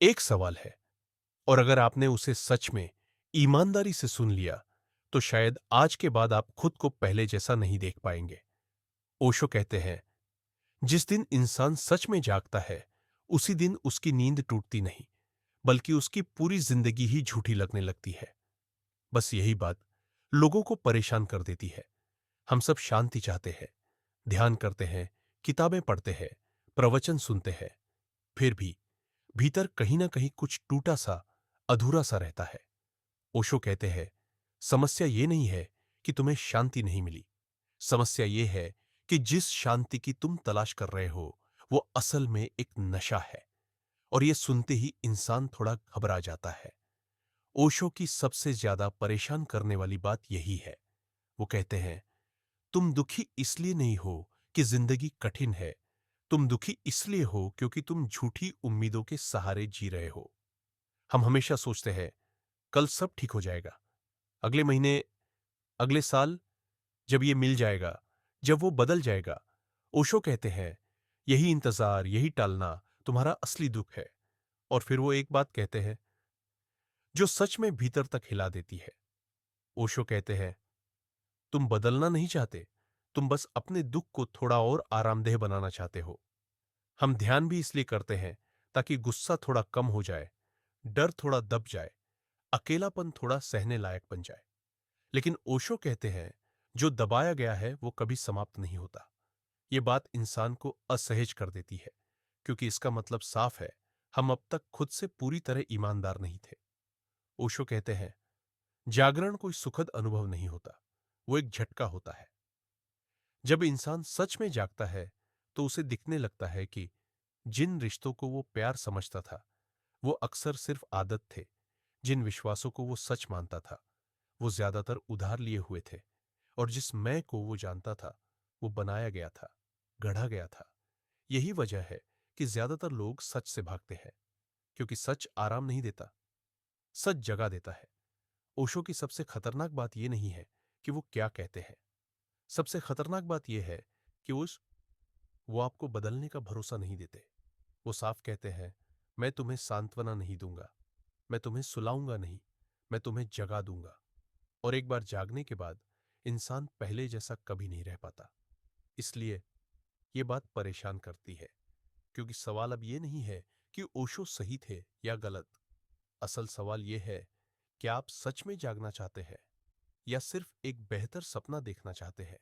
एक सवाल है, और अगर आपने उसे सच में ईमानदारी से सुन लिया, तो शायद आज के बाद आप खुद को पहले जैसा नहीं देख पाएंगे। ओशो कहते हैं, जिस दिन इंसान सच में जागता है, उसी दिन उसकी नींद टूटती नहीं, बल्कि उसकी पूरी जिंदगी ही झूठी लगने लगती है। बस यही बात लोगों को परेशान कर देती है। हम सब शांति चाहते हैं, ध्यान करते हैं, किताबें पढ़ते हैं, प्रवचन सुनते हैं, फिर भी भीतर कहीं ना कहीं कुछ टूटा सा, अधूरा सा रहता है। ओशो कहते हैं, समस्या ये नहीं है कि तुम्हें शांति नहीं मिली। समस्या ये है कि जिस शांति की तुम तलाश कर रहे हो, वो असल में एक नशा है। और ये सुनते ही इंसान थोड़ा घबरा जाता है। ओशो की सबसे ज्यादा परेशान करने वाली बात यही है। वो कहते हैं, तुम दुखी इसलिए नहीं हो कि जिंदगी कठिन है। तुम दुखी इसलिए हो क्योंकि तुम झूठी उम्मीदों के सहारे जी रहे हो। हम हमेशा सोचते हैं, कल सब ठीक हो जाएगा, अगले महीने, अगले साल, जब ये मिल जाएगा, जब वो बदल जाएगा। ओशो कहते हैं, यही इंतजार, यही टालना तुम्हारा असली दुख है। और फिर वो एक बात कहते हैं जो सच में भीतर तक हिला देती है। ओशो कहते हैं, तुम बदलना नहीं चाहते, तुम बस अपने दुख को थोड़ा और आरामदेह बनाना चाहते हो। हम ध्यान भी इसलिए करते हैं ताकि गुस्सा थोड़ा कम हो जाए, डर थोड़ा दब जाए, अकेलापन थोड़ा सहने लायक बन जाए। लेकिन ओशो कहते हैं, जो दबाया गया है वो कभी समाप्त नहीं होता। ये बात इंसान को असहज कर देती है, क्योंकि इसका मतलब साफ है, हम अब तक खुद से पूरी तरह ईमानदार नहीं थे। ओशो कहते हैं, जागरण कोई सुखद अनुभव नहीं होता, वो एक झटका होता है। जब इंसान सच में जागता है, तो उसे दिखने लगता है कि जिन रिश्तों को वो प्यार समझता था, वो अक्सर सिर्फ आदत थे। जिन विश्वासों को वो सच मानता था, वो ज्यादातर उधार लिए हुए थे। और जिस मैं को वो जानता था, वो बनाया गया था, गढ़ा गया था। यही वजह है कि ज्यादातर लोग सच से भागते हैं, क्योंकि सच आराम नहीं देता, सच जगा देता है। ओशो की सबसे खतरनाक बात यह नहीं है कि वो क्या कहते हैं। सबसे खतरनाक बात यह है कि वो आपको बदलने का भरोसा नहीं देते। वो साफ कहते हैं, मैं तुम्हें सांत्वना नहीं दूंगा, मैं तुम्हें सुलाऊंगा नहीं, मैं तुम्हें जगा दूंगा। और एक बार जागने के बाद इंसान पहले जैसा कभी नहीं रह पाता। इसलिए ये बात परेशान करती है, क्योंकि सवाल अब ये नहीं है कि ओशो सही थे या गलत। असल सवाल ये है, क्या आप सच में जागना चाहते हैं या सिर्फ एक बेहतर सपना देखना चाहते हैं।